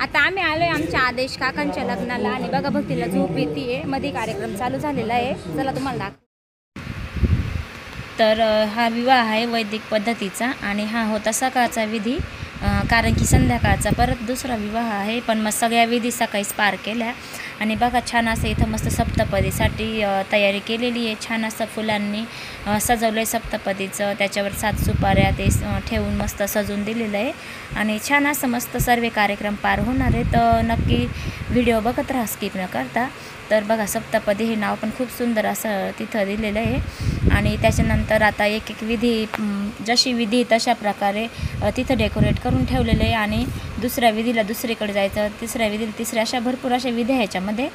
आता आम्ही आलोय आमच्या आदेश काकांच्या लग्नाला आणि बघा भक्तीला झोप येते मध्ये कार्यक्रम चालू झालेला आहे. चला तुम्हाला दाखव. तर हा विवाह आहे वैदिक पद्धतीचा आणि हा होता सकाळचा विधी, कारण की संध्याकाळचा परत दुसरा विवाह आहे. पण मग सगळ्या विधी सकाळीच पार केल्या आणि बघा छान असं इथं मस्त सप्तपदीसाठी तयारी केलेली आहे. छान असं फुलांनी सजवलं आहे सप्तपदीचं, त्याच्यावर 7 सुपाऱ्या ते ठेवून मस्त सजवून दिलेलं आहे आणि छान असं मस्त सर्व कार्यक्रम पार होणार आहे. तर नक्की व्हिडिओ बघत राहा स्किप न करता. तर बघा सप्तपदी हे नाव पण खूप सुंदर असं तिथं दिलेलं आहे आणि त्याच्यानंतर आता एक एक विधी जशी विधी तशा प्रकारे तिथं डेकोरेट करून ठेवलेलं आहे आणि दुसऱ्या विधीला दुसरीकडे जायचं, तिसऱ्या विधीला तिसऱ्या, अशा भरपूर अशा विधी ह्याच्यामध्ये.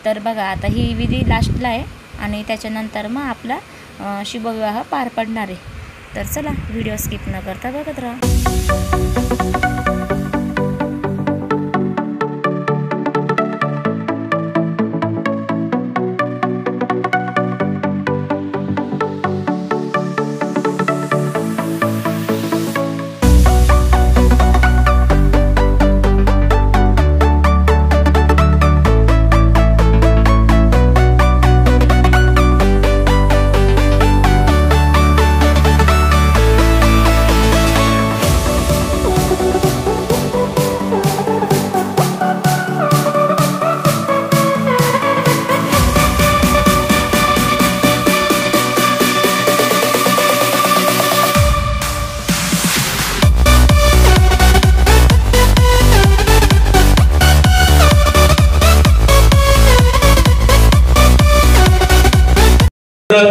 तर बघा आता ही विधी लास्टला आहे आणि त्याच्यानंतर मग आपला शुभविवाह पार पडणार आहे. तर चला व्हिडिओ स्किप न करता बघत राहा.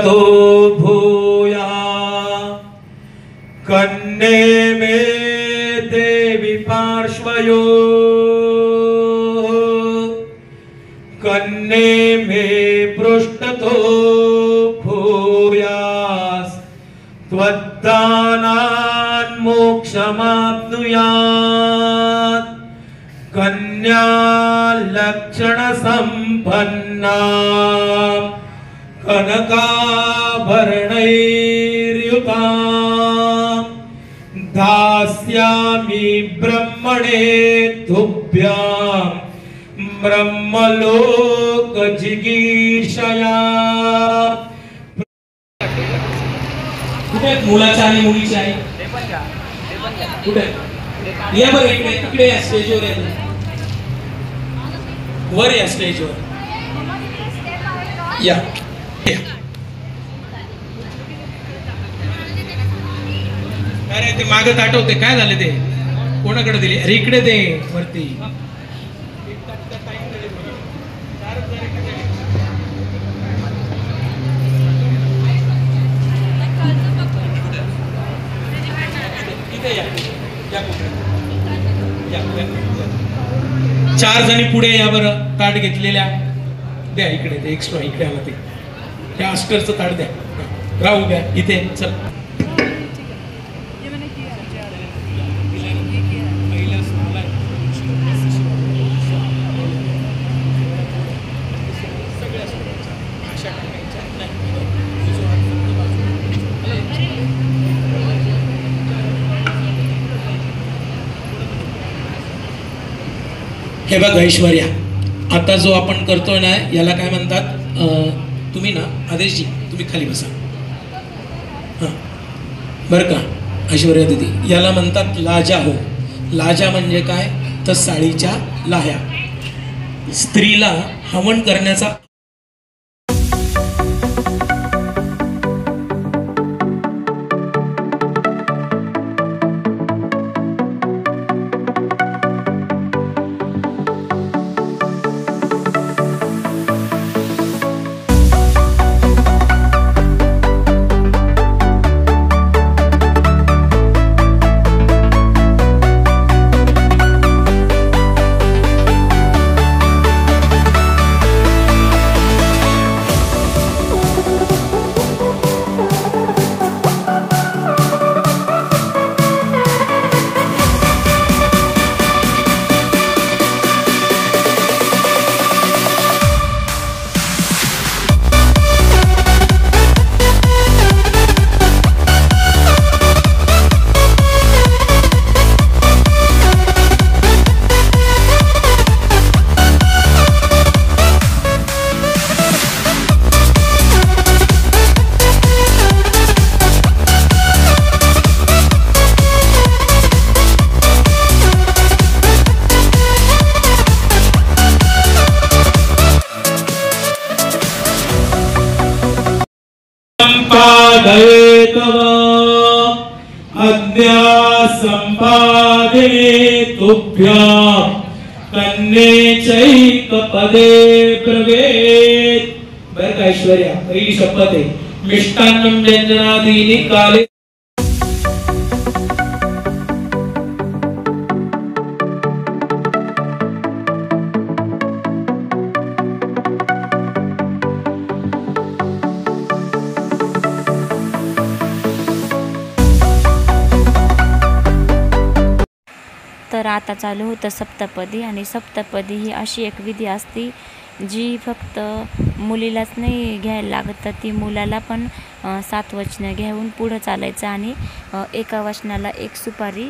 तो भूया कन्ये में देवी पार्श्वयो कन्ये में पृष्ठतो भूयास त्वद्दानान् मोक्षमाप्नुयात् कन्या लक्षण संपन्ना कनकाभरणैर्युता दास्यामि ब्रह्मणे तुभ्यां ब्रह्मलोक जिगीषया. कुठे मुलाचा आणि मुलीची आई कुठे या बरं इकडे इकडे या स्टेजवर या वर या स्टेजवर या. अरे ते मागत आठवते काय झाले ते कोणाकडे दिली. अरे इकडे ते वरती चार जणी पुढे या बरं. ताट घेतलेल्या द्या इकडे ते एक्स्ट्रा इकडे आला ते त्या अस्टरचं ताट द्या. राहू द्या इथे. चल हे बघ ऐश्वर्या, आता जो आपण करतोय ना याला काय म्हणतात, तुम्ही ना आदेशजी तुम्ही खाली बसा हां बरं का ऐश्वर्या दीदी, याला म्हणतात लाजा. हो लाजा म्हणजे काय तर साडीच्या लाह्या. स्त्रीला हवन करण्याचा संपादिने तुभ्यां कन्येचैकपदे ब्रवेत्। बरं का ऐश्वर्या, पहिली शपथ आहे, मिष्टान्नं व्यंजनादीनि काले तर आता चालू होतं सप्तपदी, आणि सप्तपदी ही अशी एक विधी असती जी फक्त मुलीलाच नाही घ्यायला लागत, तर ती मुलाला पण 7 वचनं घेऊन पुढं चालायचं आणि एका वचनाला एक सुपारी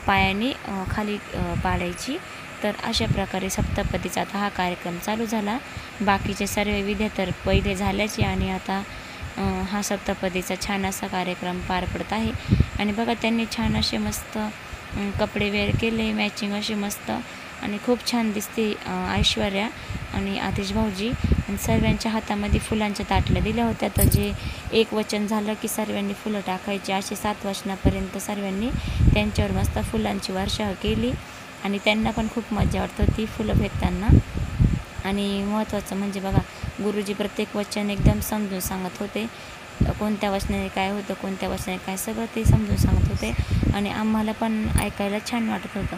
पायाने खाली पाडायची। तर अशा प्रकारे सप्तपदीचा आता हा कार्यक्रम चालू झाला। बाकीचे सर्व विधी तर पहिले झाल्याचे आणि आता हा सप्तपदीचा छान असा कार्यक्रम पार पडत आहे। आणि बघा त्यांनी छान असे मस्त कपडे वेअर केले, मॅचिंग असे मस्त, आणि खूप छान दिसते ऐश्वर्या आणि आतिश भाऊजी। आणि सर्वांच्या हातामध्ये फुलांच्या ताटल्या दिल्या होत्या, तर जे एक वचन झालं की सर्वांनी फुलं टाकायची, असे 7 वचनापर्यंत सर्वांनी त्यांच्यावर मस्त फुलांची वर्षा केली आणि त्यांना पण खूप मजा वाटत होती फुलं फेकताना। आणि महत्त्वाचं म्हणजे बघा, गुरुजी प्रत्येक वचन एकदम समजून सांगत होते, कोणत्या वचनाने काय होतं, कोणत्या वचनाने काय, सगळं ते समजून सांगत होते आणि आम्हाला पण ऐकायला छान वाटत होतं।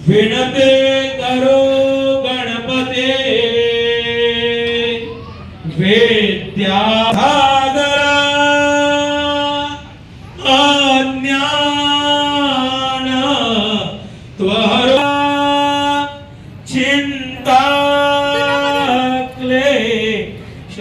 विनते करो गणपते विद्याधरा अज्ञान त्वहरा चिंता क्लेश।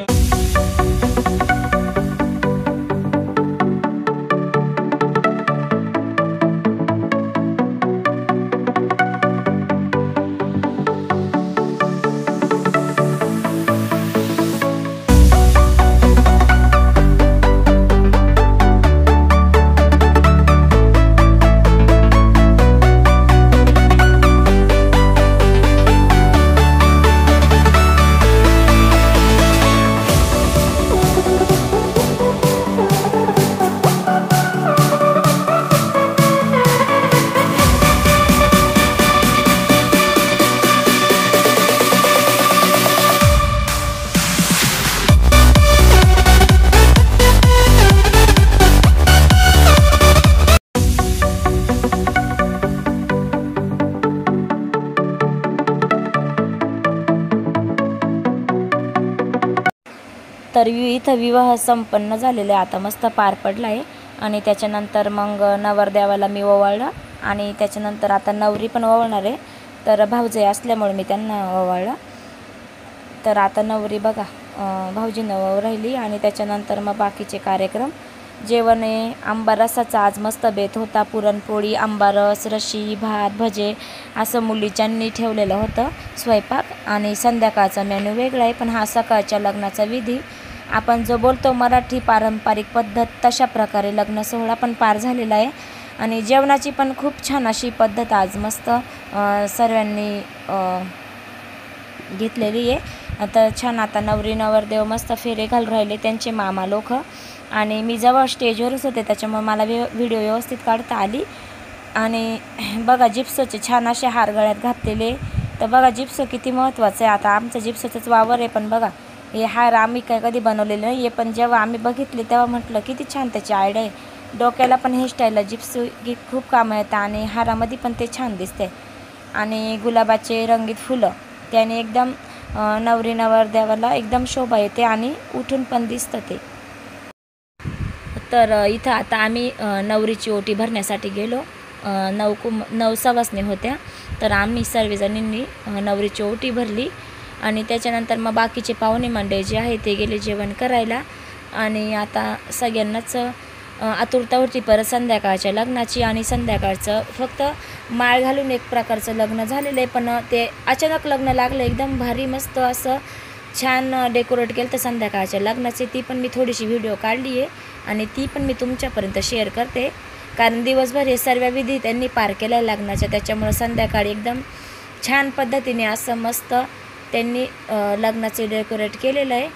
तर इथं विवाह संपन्न झालेला आहे, आता मस्त पार पडला आहे। आणि त्याच्यानंतर मग नवरदेवाला मी ओवाळलं आणि त्याच्यानंतर आता नवरी पण ओवाळणार आहे, तर भाऊजाई असल्यामुळे मी त्यांना ओवाळलं। तर आता नवरी बघा भाऊजींना ओवाळून राहिली आणि त्याच्यानंतर मग बाकीचे कार्यक्रम, जेवण आहे आंबा रसाचा आज मस्त बेत होता, पुरणपोळी, आंबा रस, रशी, भात, भजे असं मुलीच्यांनी ठेवलेलं होतं स्वयंपाक। आणि संध्याकाळचा मेनू वेगळा आहे, पण हा सकाळच्या लग्नाचा विधी आपण जो बोलतो मराठी पारंपरिक पद्धत तशा प्रकारे लग्न सोहळा पण पार झालेला आहे। आणि जेवणाची पण खूप छान अशी पद्धत आज मस्त सर्वांनी घेतलेली आहे। आता छान आता नवरी नवरदेव मस्त फेरे घालून राहिले त्यांचे मामा लोक, आणि मी जवळ स्टेजवरच होते त्याच्यामुळे मला व्हिडिओ व्यवस्थित काढता आली। आणि बघा जिप्सचे छान असे हार गळ्यात घातलेले. तर बघा जिप्स किती महत्त्वाचं आहे. आता आमचं जिप्सचंच वावर आहे, पण बघा हे हार आम्ही काय कधी बनवलेले नाही आहे, पण जेव्हा आम्ही बघितले तेव्हा म्हटलं किती छान त्याची आयडिया आहे. डोक्याला पण हेअरस्टाईलला जिप्स खूप कामं येतं आणि हारामध्ये पण ते छान दिसते. आणि गुलाबाचे रंगीत फुलं त्याने एकदम नवरी नवरदेवाला एकदम शोभा येते आणि उठून पण दिसतं ते. तर इथं आता आम्ही नवरीची ओटी भरण्यासाठी गेलो. 9 सवासणी होत्या, तर आम्ही सर्वजणींनी नवरीची ओटी भरली. आणि त्याच्यानंतर मग बाकीचे पाहुणे मंडळी जे आहे ते गेले जेवण करायला. आणि आता सगळ्यांनाच आतुरता होती परत संध्याकाळच्या लग्नाची. आणि संध्याकाळचं फक्त माळ घालून एक प्रकारचं लग्न झालेलं आहे, पण ते अचानक लग्न लागलं एकदम भारी मस्त असं छान डेकोरेट केलं तर संध्याकाळच्या लग्नाची. ती पण मी थोडीशी व्हिडिओ काढली आहे आणि ती पण मी तुमच्यापर्यंत शेअर करते, कारण दिवसभर हे सर्व विधी त्यांनी पार केल्या लग्नाच्या. त्याच्यामुळं संध्याकाळी एकदम छान पद्धतीने असं मस्त त्यांनी लग्नाचे डेकोरेट केलेलं आहे.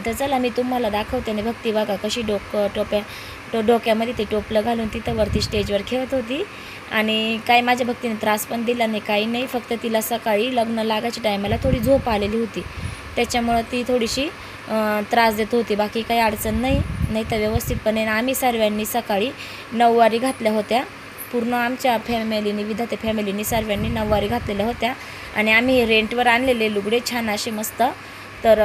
तर चला मी तुम्हाला दाखवते. आणि भक्ती बघा कशी डोक्यामध्ये ते टोपलं घालून तिथं वरती स्टेजवर खेळत होती. आणि काय माझ्या भक्तीने त्रास पण दिला नाही, काही नाही. फक्त तिला सकाळी लग्न लागायच्या टायमाला थोडी झोप आलेली होती, त्याच्यामुळं ती थोडीशी त्रास देत होती. बाकी काही अडचण नाही तर व्यवस्थितपणे. आम्ही सर्वांनी सकाळी नऊवारी घातल्या होत्या. पूर्ण आमच्या फॅमिलीने विधाते फॅमिलीने सर्वांनी नऊवारी घातलेल्या होत्या. आणि आम्ही रेंटवर आणलेले लुगडे छान असे मस्त. तर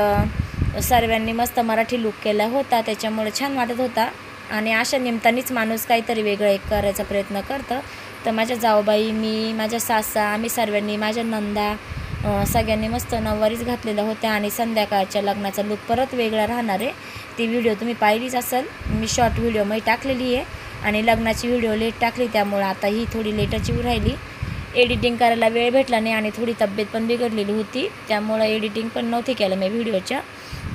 सर्वांनी मस्त मराठी लुक केला होता, त्याच्यामुळे छान वाटत होता. आणि अशा निमित्तानेच माणूस काहीतरी वेगळं एक करायचा प्रयत्न करतं. तर माझ्या जाऊबाई, मी, माझ्या सासा, आम्ही सर्वांनी, माझ्या नंदा सगळ्यांनी मस्त नऊवारीच घातलेल्या होत्या. आणि संध्याकाळच्या लग्नाचा लुक परत वेगळा राहणार आहे. ती व्हिडिओ तुम्ही पाहिलीच असेल, मी शॉर्ट व्हिडिओमध्ये टाकलेली आहे. आणि लग्नाची व्हिडिओ लेट टाकली, त्यामुळे आता ही थोडी लेटच राहिली. एडिटिंग करायला वेळ भेटला नाही आणि थोडी तब्येत पण बिघडलेली होती, त्यामुळं एडिटिंग पण नव्हती केलं मी व्हिडिओच्या.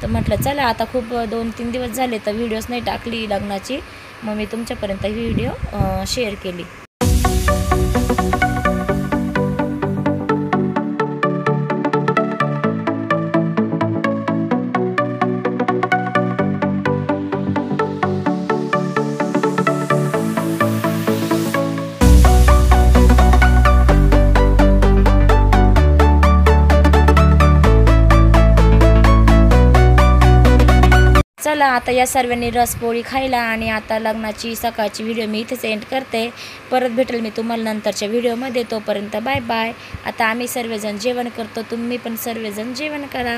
तर म्हटलं चला आता खूप 2-3 दिवस झाले तर व्हिडिओज नाही टाकली लग्नाची, मग मी तुमच्यापर्यंत ही व्हिडिओ शेअर केली. चला आता या सर्वांनी रसपोळी खायला. आणि आता लग्नाची सकाळची व्हिडिओ मी इथेच एंड करते. परत भेटेल मी तुम्हाला नंतरच्या व्हिडिओमध्ये. तोपर्यंत बाय बाय. आता आम्ही सर्वजण जेवण करतो, तुम्ही पण सर्वजण जेवण करा.